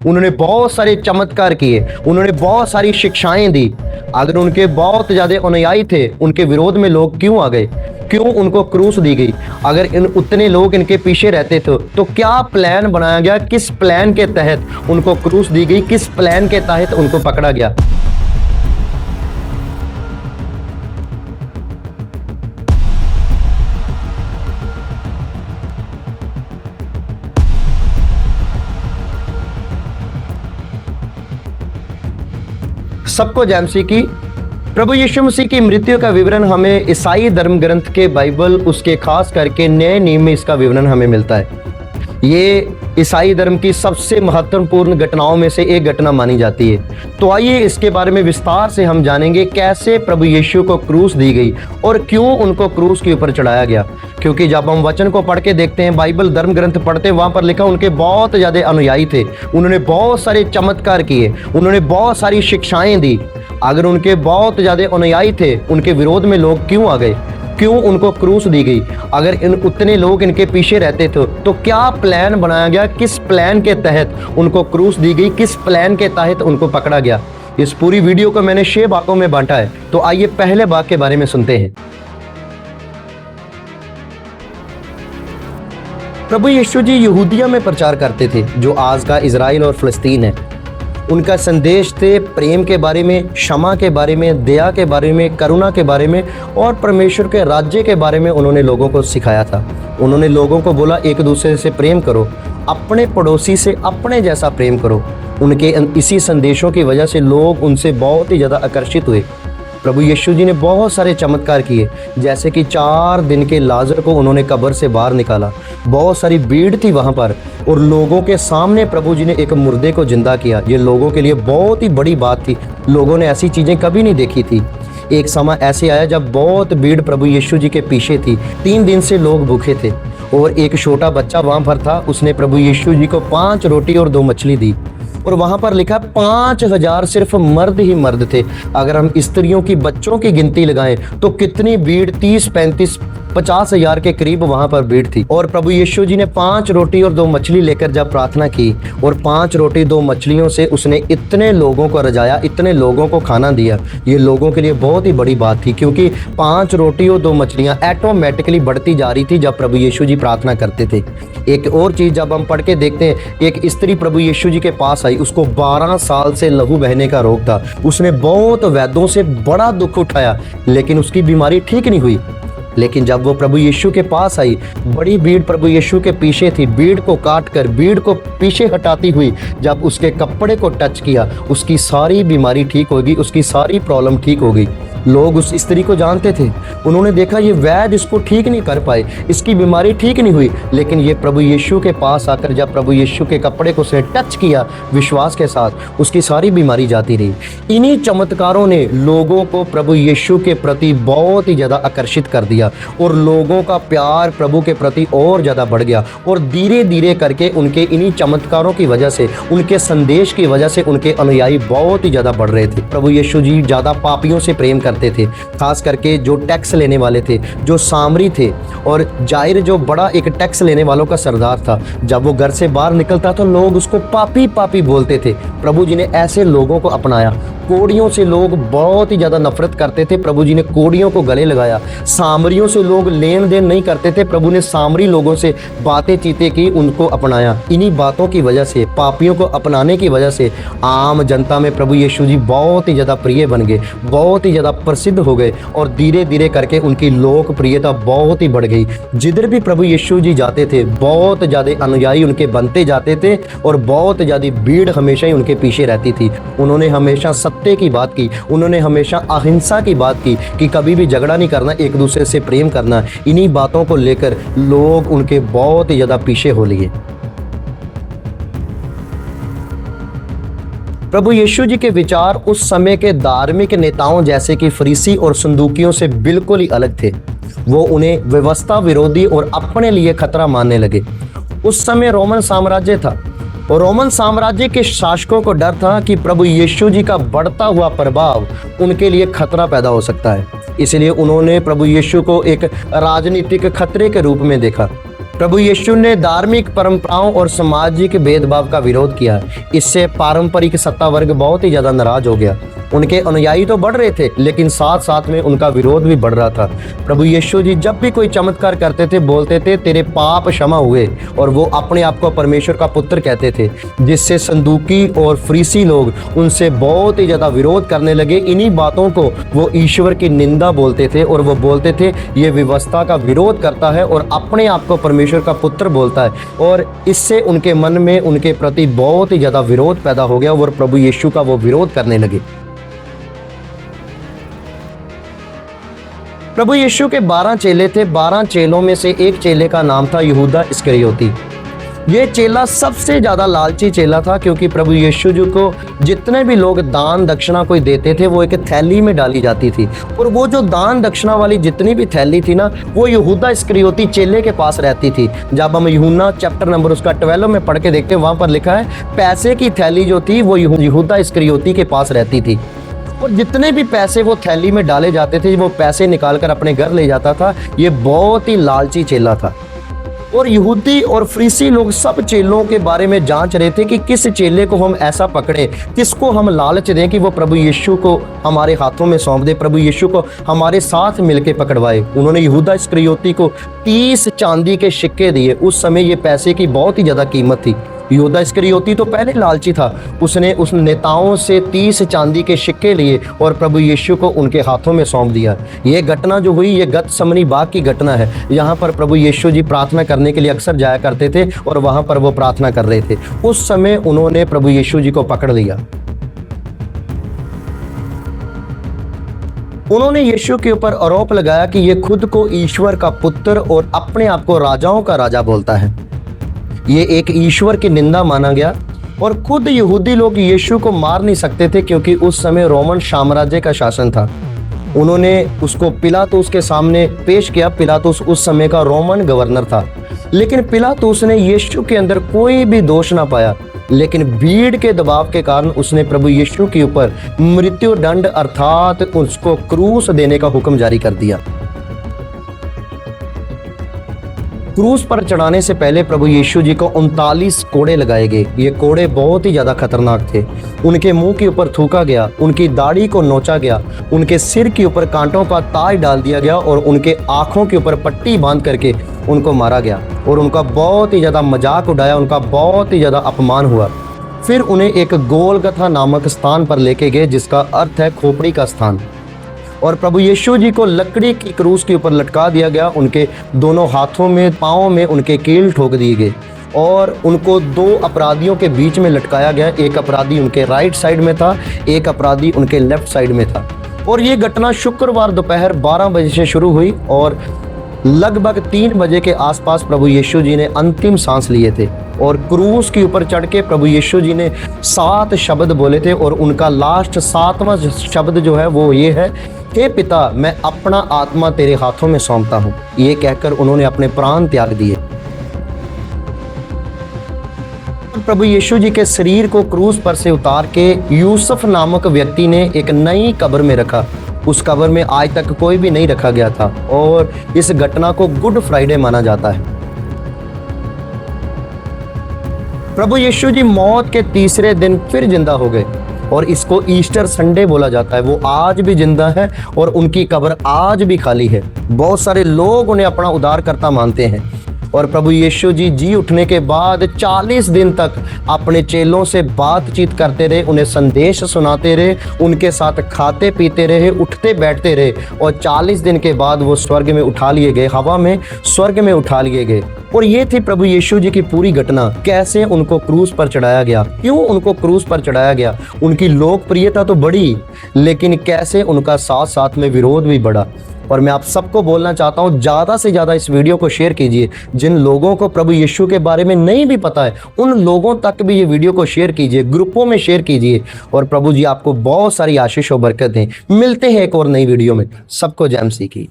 उन्होंने बहुत सारे चमत्कार किए, उन्होंने बहुत सारी शिक्षाएं दी। अगर उनके बहुत ज्यादा अनुयायी थे, उनके विरोध में लोग क्यों आ गए? क्यों उनको क्रूस दी गई? अगर उतने लोग इनके पीछे रहते थे तो क्या प्लान बनाया गया? किस प्लान के तहत उनको क्रूस दी गई? किस प्लान के तहत उनको पकड़ा गया? सबको जय मसीह की। प्रभु यीशु मसीह की मृत्यु का विवरण हमें ईसाई धर्म ग्रंथ के बाइबल, उसके खास करके नए नियम में इसका विवरण हमें मिलता है। ये ईसाई धर्म की सबसे महत्वपूर्ण घटनाओं में से एक घटना मानी जाती है। तो आइए इसके बारे में विस्तार से हम जानेंगे कैसे प्रभु यीशु को क्रूस दी गई और क्यों उनको क्रूस के ऊपर चढ़ाया गया। क्योंकि जब हम वचन को पढ़ के देखते हैं, बाइबल धर्म ग्रंथ पढ़ते हैं, वहां पर लिखा उनके बहुत ज्यादा अनुयायी थे, उन्होंने बहुत सारे चमत्कार किए, उन्होंने बहुत सारी शिक्षाएं दी। अगर उनके बहुत ज्यादा अनुयायी थे, उनके विरोध में लोग क्यों आ गए? क्यों उनको क्रूस दी गई? अगर उतने लोग इनके पीछे रहते थे तो क्या प्लान बनाया गया? किस प्लान के तहत उनको क्रूस दी गई? किस प्लान के तहत उनको पकड़ा गया? इस पूरी वीडियो को मैंने 6 भागों में बांटा है। तो आइए पहले भाग के बारे में सुनते हैं। प्रभु यीशु जी यहूदिया में प्रचार करते थे, जो आज का इजराइल और फिलिस्तीन है। उनका संदेश थे प्रेम के बारे में, क्षमा के बारे में, दया के बारे में, करुणा के बारे में और परमेश्वर के राज्य के बारे में उन्होंने लोगों को सिखाया था। उन्होंने लोगों को बोला, एक दूसरे से प्रेम करो, अपने पड़ोसी से अपने जैसा प्रेम करो। उनके इसी संदेशों की वजह से लोग उनसे बहुत ही ज़्यादा आकर्षित हुए। प्रभु यीशु जी ने बहुत सारे चमत्कार किए, जैसे कि 4 दिन के लाजर को उन्होंने कब्र से बाहर निकाला। बहुत सारी भीड़ थी वहाँ पर और लोगों के सामने प्रभु जी ने एक मुर्दे को जिंदा किया। ये लोगों के लिए बहुत ही बड़ी बात थी, लोगों ने ऐसी चीज़ें कभी नहीं देखी थी। एक समय ऐसे आया जब बहुत भीड़ प्रभु यीशु जी के पीछे थी। 3 दिन से लोग भूखे थे और एक छोटा बच्चा वहाँ पर था। उसने प्रभु यीशु जी को 5 रोटी और 2 मछली दी और वहां पर लिखा 5000 सिर्फ मर्द ही मर्द थे। अगर हम स्त्रियों की, बच्चों की गिनती लगाएं तो कितनी भीड़, 30, 35, 50 हजार के करीब वहां पर भीड़ थी। और प्रभु यीशु जी ने 5 रोटी और 2 मछली लेकर जब प्रार्थना की और 5 रोटी 2 मछलियों से उसने इतने लोगों को रजाया, इतने लोगों को खाना दिया। ये लोगों के लिए बहुत ही बड़ी बात थी, क्योंकि 5 रोटी और 2 मछलियां ऑटोमेटिकली बढ़ती जा रही थी जब प्रभु यीशु जी प्रार्थना करते थे। एक और चीज जब हम पढ़ के देखते हैं, एक स्त्री प्रभु यीशु जी के पास आई, उसको 12 साल से लहू बहने का रोग था। उसने बहुत वैद्यों से बड़ा दुख उठाया, लेकिन उसकी बीमारी ठीक नहीं हुई। लेकिन जब वो प्रभु यीशु के पास आई, बड़ी भीड़ प्रभु यीशु के पीछे थी। भीड़ को काट कर, भीड़ को पीछे हटाती हुई जब उसके कपड़े को टच किया, उसकी सारी बीमारी ठीक होगी, उसकी सारी प्रॉब्लम ठीक हो गई। लोग उस स्त्री को जानते थे, उन्होंने देखा ये वैद्य इसको ठीक नहीं कर पाए, इसकी बीमारी ठीक नहीं हुई। लेकिन ये प्रभु यीशु के पास आकर जब प्रभु यीशु के कपड़े को उसने टच किया विश्वास के साथ, उसकी सारी बीमारी जाती रही। इन्हीं चमत्कारों ने लोगों को प्रभु यीशु के प्रति बहुत ही ज़्यादा आकर्षित कर दिया और लोगों का प्यार प्रभु के प्रति और ज़्यादा बढ़ गया। और धीरे धीरे करके उनके इन्हीं चमत्कारों की वजह से, उनके संदेश की वजह से उनके अनुयायी बहुत ही ज़्यादा बढ़ रहे थे। प्रभु यीशु जी ज़्यादा पापियों से प्रेम करते थे, खास करके जो टैक्स लेने वाले थे, जो सामरी थे। और जाहिर जो बड़ा एक टैक्स लेने वालों का सरदार था, जब वो घर से बाहर निकलता तो लोग उसको पापी पापी बोलते थे। प्रभु जी ने ऐसे लोगों को अपनाया। कोड़ियों से लोग बहुत ही ज़्यादा नफरत करते थे, प्रभु जी ने कोड़ियों को गले लगाया। सामरियों से लोग लेन देन नहीं करते थे, प्रभु ने सामरी लोगों से बातें चीतें की, उनको अपनाया। इन्हीं बातों की वजह से, पापियों को अपनाने की वजह से आम जनता में प्रभु यीशु जी बहुत ही ज़्यादा प्रिय बन गए, बहुत ही ज़्यादा प्रसिद्ध हो गए और धीरे धीरे करके उनकी लोकप्रियता बहुत ही बढ़ गई। जिधर भी प्रभु यीशु जी जाते थे, बहुत ज़्यादा अनुयायी उनके बनते जाते थे और बहुत ज़्यादा भीड़ हमेशा ही उनके पीछे रहती थी। उन्होंने हमेशा सत्य की बात की, उन्होंने हमेशा अहिंसा की बात की कि कभी भी झगड़ा नहीं करना, एक दूसरे से प्रेम करना। इन्हीं बातों को लेकर लोग उनके बहुत ही ज़्यादा पीछे हो लिए। प्रभु यीशु जी के विचार उस समय के धार्मिक नेताओं जैसे कि फरीसी और संदूकियों से बिल्कुल ही अलग थे। वो उन्हें व्यवस्था विरोधी और अपने लिए खतरा मानने लगे। उस समय रोमन साम्राज्य था और रोमन साम्राज्य के शासकों को डर था कि प्रभु यीशु जी का बढ़ता हुआ प्रभाव उनके लिए खतरा पैदा हो सकता है। इसलिए उन्होंने प्रभु यीशु को एक राजनीतिक खतरे के रूप में देखा। प्रभु यीशु ने धार्मिक परंपराओं और सामाजिक भेदभाव का विरोध किया। इससे पारंपरिक सत्ता वर्ग बहुत ही ज्यादा नाराज हो गया। उनके अनुयायी तो बढ़ रहे थे, लेकिन साथ साथ में उनका विरोध भी बढ़ रहा था। प्रभु यीशु जी जब भी कोई चमत्कार करते थे, बोलते थे तेरे पाप क्षमा हुए, और वो अपने आप को परमेश्वर का पुत्र कहते थे, जिससे संदूकी और फरीसी लोग उनसे बहुत ही ज्यादा विरोध करने लगे। इन्हीं बातों को वो ईश्वर की निंदा बोलते थे, और वो बोलते थे ये व्यवस्था का विरोध करता है और अपने आप को परमेश्वर का पुत्र बोलता है। और इससे उनके मन में उनके प्रति बहुत ही ज्यादा विरोध पैदा हो गया और प्रभु यीशु का वो विरोध करने लगे। प्रभु यीशु के 12 चेले थे। 12 चेलों में से एक चेले का नाम था यहूदा इस्करियोती। ये चेला सबसे ज्यादा लालची चेला था, क्योंकि प्रभु यीशु जी को जितने भी लोग दान दक्षिणा कोई देते थे वो एक थैली में डाली जाती थी, और वो जो दान दक्षिणा वाली जितनी भी थैली थी ना, वो यहूदा इस्करियोती चेले के पास रहती थी। जब हम यूहन्ना चैप्टर नंबर उसका 12 में पढ़ के देखते हैं, वहां पर लिखा है पैसे की थैली जो थी वो यहूदा इस्करियोती के पास रहती थी, और जितने भी पैसे वो थैली में डाले जाते थे वो पैसे निकालकर अपने घर ले जाता था। ये बहुत ही लालची चेला था। और यहूदी और फरीसी लोग सब चेलों के बारे में जांच रहे थे कि किस चेले को हम ऐसा पकड़े, किसको हम लालच दें कि वो प्रभु यीशु को हमारे हाथों में सौंप दे, प्रभु यीशु को हमारे साथ मिलके पकड़वाए। उन्होंने यहूदा इस्करियोती को 30 चांदी के सिक्के दिए। उस समय ये पैसे की बहुत ही ज्यादा कीमत थी। यहूदा इस्करियोती तो पहले लालची था। उसने उस नेताओं से 30 चांदी के सिक्के लिए और प्रभु यीशु को उनके हाथों में सौंप दिया। ये घटना जो हुई ये गतसमनी बाग की घटना है। यहाँ पर प्रभु यीशु जी प्रार्थना करने के लिए अक्सर जाया करते थे, और वहाँ पर वो प्रार्थना कर रहे थे। उस समय उन्होंने प्रभु यीशु जी को पकड़ लिया। उन्होंने यीशु के ऊपर आरोप लगाया कि ये खुद को ईश्वर का पुत्र और अपने आप को राजाओं का राजा बोलता है। ये एक ईश्वर की निंदा माना गया, और खुद यहूदी लोग यीशु को मार नहीं सकते थे, क्योंकि उस समय रोमन साम्राज्य का शासन था। उन्होंने उसको पिलातुस के सामने पेश किया। पिलातुस उस समय का रोमन गवर्नर था, लेकिन पिलातुस ने यीशु के अंदर कोई भी दोष ना पाया। लेकिन भीड़ के दबाव के कारण उसने प्रभु यीशु के ऊपर मृत्यु दंड अर्थात उसको क्रूस देने का हुक्म जारी कर दिया। क्रूस पर चढ़ाने से पहले प्रभु यीशु जी को 39 कोड़े लगाए गए। ये कोड़े बहुत ही ज्यादा खतरनाक थे। उनके मुंह के ऊपर थूका गया, उनकी दाढ़ी को नोचा गया, उनके सिर के ऊपर कांटों का ताज डाल दिया गया, और उनके आंखों के ऊपर पट्टी बांध करके उनको मारा गया, और उनका बहुत ही ज्यादा मजाक उड़ाया, उनका बहुत ही ज्यादा अपमान हुआ। फिर उन्हें एक गोलगथा नामक स्थान पर लेके गए, जिसका अर्थ है खोपड़ी का स्थान, और प्रभु यीशु जी को लकड़ी की क्रूस के ऊपर लटका दिया गया। उनके दोनों हाथों में पाँव में उनके कील ठोक दिए गए, और उनको 2 अपराधियों के बीच में लटकाया गया। एक अपराधी उनके राइट साइड में था, एक अपराधी उनके लेफ्ट साइड में था। और ये घटना शुक्रवार दोपहर 12 बजे से शुरू हुई, और लगभग 3 बजे के आसपास प्रभु यीशु जी ने अंतिम सांस लिए थे, और क्रूस के ऊपर चढ़ के प्रभु यीशु जी ने 7 शब्द बोले थे, और उनका लास्ट 7वां शब्द जो है वो ये है, हे पिता मैं अपना आत्मा तेरे हाथों में सौंपता हूँ। ये कहकर उन्होंने अपने प्राण त्याग दिए। प्रभु यीशु जी के शरीर को क्रूस पर से उतार के यूसुफ नामक व्यक्ति ने एक नई कब्र में रखा। उस कब्र में आज तक कोई भी नहीं रखा गया था, और इस घटना को गुड फ्राइडे माना जाता है। प्रभु यीशु जी मौत के तीसरे दिन फिर जिंदा हो गए, और इसको ईस्टर संडे बोला जाता है। वो आज भी जिंदा है, और उनकी कब्र आज भी खाली है। बहुत सारे लोग उन्हें अपना उद्धारकर्ता मानते हैं। और प्रभु यीशु जी उठने के बाद 40 दिन तक अपने चेलों से बातचीत करते रहे, उन्हें संदेश सुनाते रहे, उनके साथ खाते पीते रहे, उठते बैठते रहे, और 40 दिन के बाद वो स्वर्ग में उठा लिए गए, हवा में स्वर्ग में उठा लिए गए। और ये थी प्रभु यीशु जी की पूरी घटना। कैसे उनको क्रूस पर चढ़ाया गया, क्यों उनको क्रूस पर चढ़ाया गया। उनकी लोकप्रियता तो बढ़ी, लेकिन कैसे उनका साथ साथ में विरोध भी बढ़ा। और मैं आप सबको बोलना चाहता हूँ, ज़्यादा से ज़्यादा इस वीडियो को शेयर कीजिए। जिन लोगों को प्रभु यीशु के बारे में नहीं भी पता है, उन लोगों तक भी ये वीडियो को शेयर कीजिए, ग्रुपों में शेयर कीजिए। और प्रभु जी आपको बहुत सारी आशीष और बरकत दें। मिलते हैं एक और नई वीडियो में। सबको जय मसीह की।